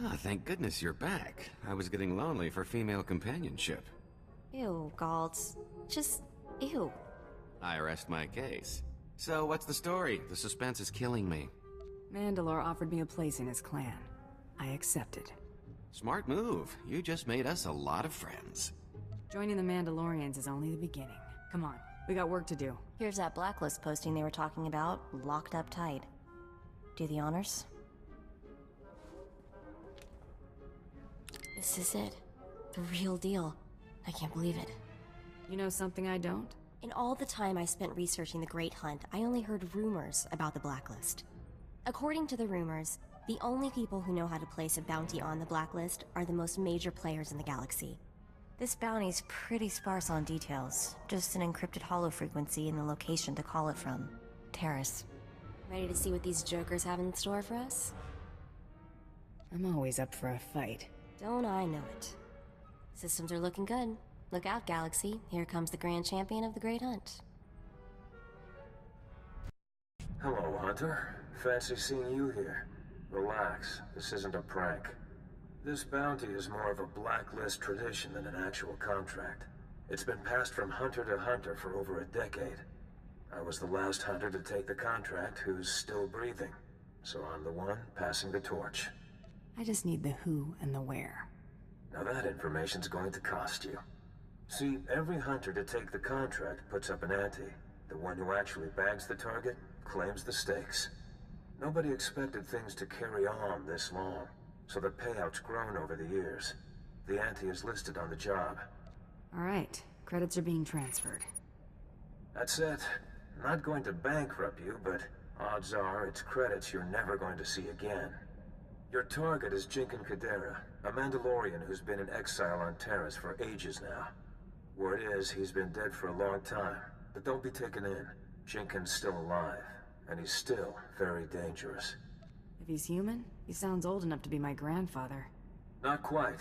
Ah, thank goodness you're back. I was getting lonely for female companionship. Ew, Galtz. Just... ew. I rest my case. So, what's the story? The suspense is killing me. Mandalore offered me a place in his clan. I accepted. Smart move. You just made us a lot of friends. Joining the Mandalorians is only the beginning. Come on, we got work to do. Here's that blacklist posting they were talking about, locked up tight. Do the honors. This is it. The real deal. I can't believe it. You know something I don't? In all the time I spent researching the Great Hunt, I only heard rumors about the blacklist. According to the rumors, the only people who know how to place a bounty on the blacklist are the most major players in the galaxy. This bounty's pretty sparse on details, just an encrypted holo frequency and the location to call it from. Terrace. Ready to see what these jokers have in store for us? I'm always up for a fight. Don't I know it. Systems are looking good. Look out, Galaxy. Here comes the Grand Champion of the Great Hunt. Hello, Hunter. Fancy seeing you here. Relax. This isn't a prank. This bounty is more of a blacklist tradition than an actual contract. It's been passed from hunter to hunter for over a decade. I was the last hunter to take the contract who's still breathing, so I'm the one passing the torch. I just need the who and the where. Now that information's going to cost you. See, every hunter to take the contract puts up an ante. The one who actually bags the target claims the stakes. Nobody expected things to carry on this long, so the payout's grown over the years. The ante is listed on the job. All right, credits are being transferred. That's it. Not going to bankrupt you, but odds are it's credits you're never going to see again. Your target is Jinkin Kadera, a Mandalorian who's been in exile on Terrace for ages now. Word is he's been dead for a long time, but don't be taken in. Jinkin's still alive, and he's still very dangerous. If he's human, he sounds old enough to be my grandfather. Not quite,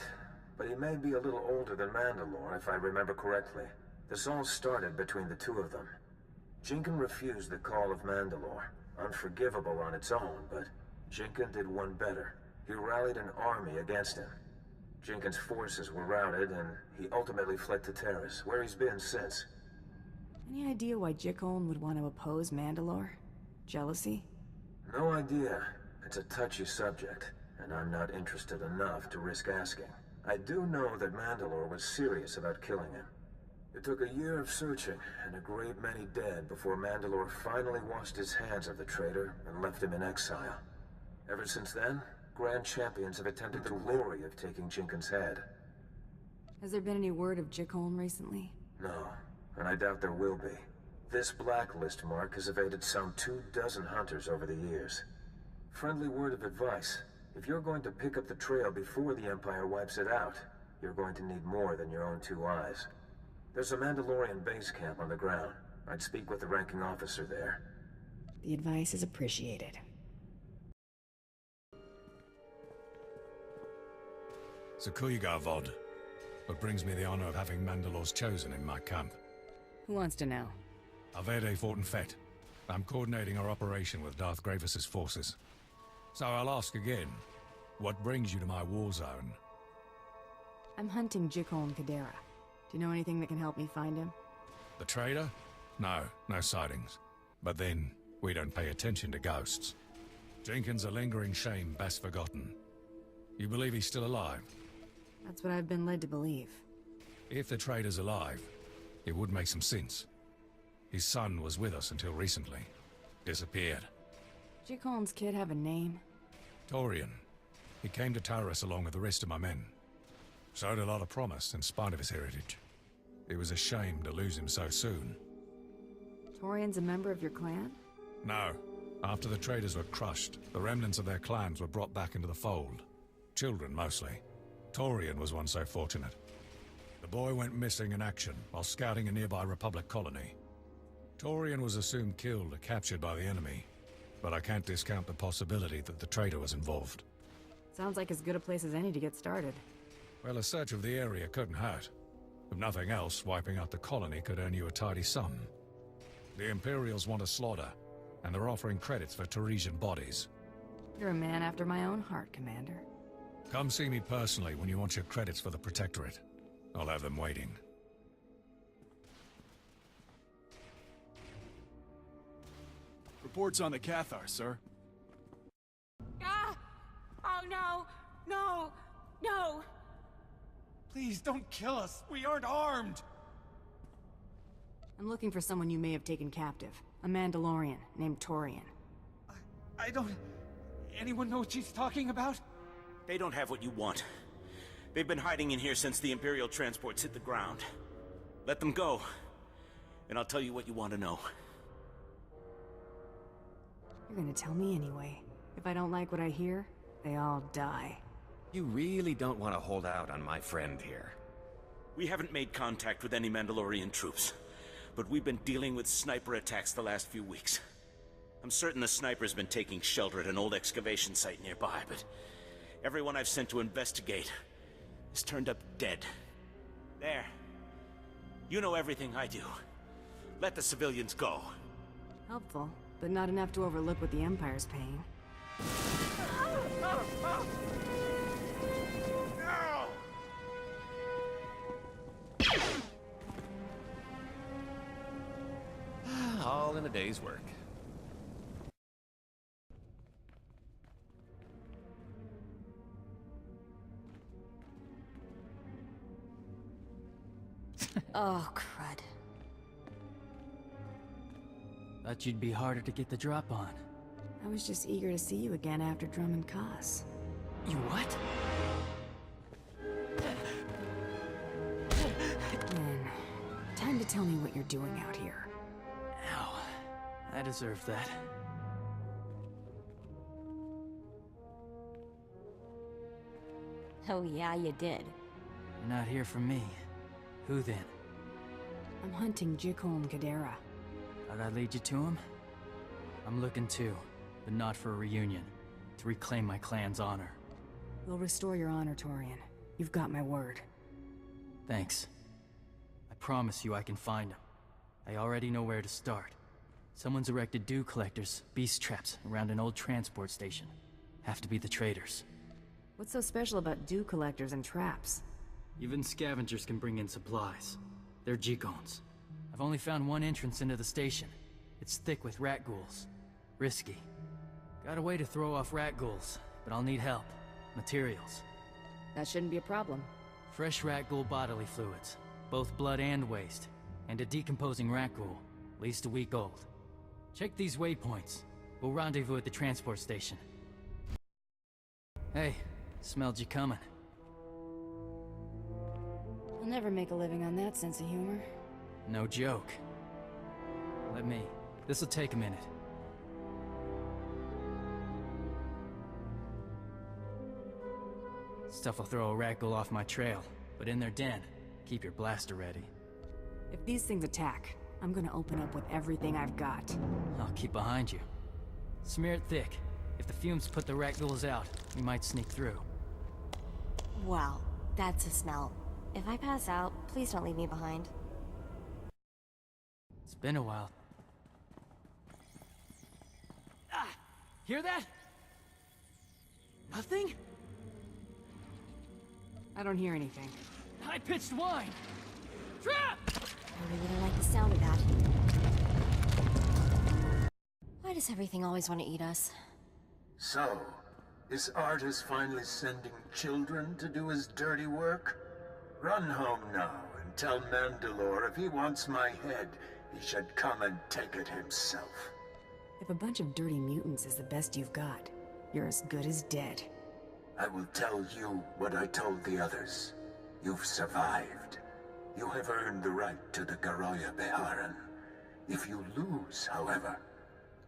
but he may be a little older than Mandalore, if I remember correctly. This all started between the two of them. Jinkin refused the call of Mandalore, unforgivable on its own, but Jinkin did one better. He rallied an army against him. Jinkin's forces were routed, and he ultimately fled to Terrace, where he's been since. Any idea why Jikoln would want to oppose Mandalore? Jealousy? No idea. It's a touchy subject, and I'm not interested enough to risk asking. I do know that Mandalore was serious about killing him. It took a year of searching, and a great many dead before Mandalore finally washed his hands of the traitor and left him in exile. Ever since then, Grand Champions have attempted the glory of taking Jinkin's head. Has there been any word of Jikoln recently? No, and I doubt there will be. This blacklist mark has evaded some 24 hunters over the years. Friendly word of advice. If you're going to pick up the trail before the Empire wipes it out, you're going to need more than your own two eyes. There's a Mandalorian base camp on the ground. I'd speak with the ranking officer there. The advice is appreciated. Zakuiga Vod. What brings me the honor of having Mandalore's chosen in my camp. Who wants to know? Avede Fortin Fett. I'm coordinating our operation with Darth Gravis's forces. So I'll ask again, what brings you to my war zone? I'm hunting Jikoln Kadera. Do you know anything that can help me find him? The traitor? No sightings. But then, we don't pay attention to ghosts. Jenkins a lingering shame best forgotten. You believe he's still alive? That's what I've been led to believe. If the traitor's alive, it would make some sense. His son was with us until recently. Disappeared. Jikoln's kid have a name? Torian. He came to Taurus along with the rest of my men. Showed a lot of promise in spite of his heritage. It was a shame to lose him so soon. Torian's a member of your clan? No. After the traitors were crushed, the remnants of their clans were brought back into the fold. Children, mostly. Torian was one so fortunate. The boy went missing in action while scouting a nearby Republic colony. Torian was assumed killed or captured by the enemy, but I can't discount the possibility that the traitor was involved. Sounds like as good a place as any to get started. Well, a search of the area couldn't hurt. If nothing else, wiping out the colony could earn you a tidy sum. The Imperials want a slaughter, and they're offering credits for Teresian bodies. You're a man after my own heart, Commander. Come see me personally when you want your credits for the Protectorate. I'll have them waiting. Reports on the Cathar, sir. Ah! Oh no! No! No! Please don't kill us. We aren't armed. I'm looking for someone you may have taken captive. A Mandalorian named Torian. I don't... Anyone know what she's talking about? They don't have what you want. They've been hiding in here since the Imperial transports hit the ground. Let them go, and I'll tell you what you want to know. You're gonna tell me anyway. If I don't like what I hear, they all die. You really don't want to hold out on my friend here. We haven't made contact with any Mandalorian troops, but we've been dealing with sniper attacks the last few weeks. I'm certain the sniper's been taking shelter at an old excavation site nearby, but everyone I've sent to investigate has turned up dead. There. You know everything I do. Let the civilians go. Helpful, but not enough to overlook what the Empire's paying. All in a day's work. Oh, crud. Thought you'd be harder to get the drop on. I was just eager to see you again after Drummond Koss. You what? Then, time to tell me what you're doing out here. Ow. I deserve that. Oh yeah, you did. You're not here for me. Who then? I'm hunting Jicholm Kadera. Thought I'd lead you to him? I'm looking too, but not for a reunion. To reclaim my clan's honor. We'll restore your honor, Torian. You've got my word. Thanks. I promise you I can find him. I already know where to start. Someone's erected dew collectors, beast traps, around an old transport station. Have to be the traders. What's so special about dew collectors and traps? Even scavengers can bring in supplies. They're Jicons. I've only found one entrance into the station. It's thick with rat ghouls. Risky. Got a way to throw off rat ghouls, but I'll need help. Materials. That shouldn't be a problem. Fresh rat ghoul bodily fluids. Both blood and waste. And a decomposing rat ghoul. At least a week old. Check these waypoints. We'll rendezvous at the transport station. Hey, smelled you coming. I'll never make a living on that sense of humor. No joke. Let me. This'll take a minute. Stuff will throw a rat ghoul off my trail, but in their den, keep your blaster ready. If these things attack, I'm gonna open up with everything I've got. I'll keep behind you. Smear it thick. If the fumes put the rat ghouls out, we might sneak through. Wow, that's a smell. If I pass out, please don't leave me behind. It's been a while. Ah! Hear that? Nothing? I don't hear anything. High-pitched whine! Trap! I really like the sound of that. Why does everything always want to eat us? So, this artist finally sending children to do his dirty work? Run home now and tell Mandalore if he wants my head, he should come and take it himself. If a bunch of dirty mutants is the best you've got, you're as good as dead. I will tell you what I told the others. You've survived. You have earned the right to the Garoya Beharan. If you lose, however,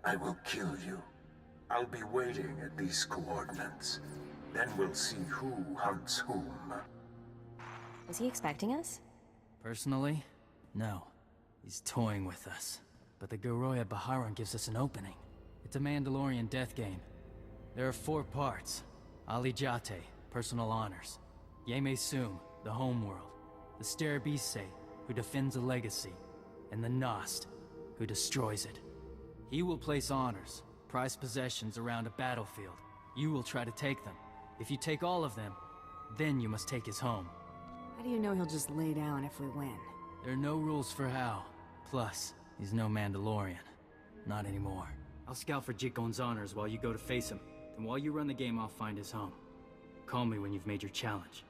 I will kill you. I'll be waiting at these coordinates. Then we'll see who hunts whom. Was he expecting us? Personally, no. He's toying with us. But the Garoya Beharan gives us an opening. It's a Mandalorian death game. There are 4 parts. Ali Jate, personal honors. Yeme Sum, the homeworld. The Sterabise, who defends a legacy. And the Nost, who destroys it. He will place honors, prized possessions around a battlefield. You will try to take them. If you take all of them, then you must take his home. How do you know he'll just lay down if we win? There are no rules for how. Plus, he's no Mandalorian. Not anymore. I'll scout for Jikon's honors while you go to face him. And while you run the game, I'll find his home. Call me when you've made your challenge.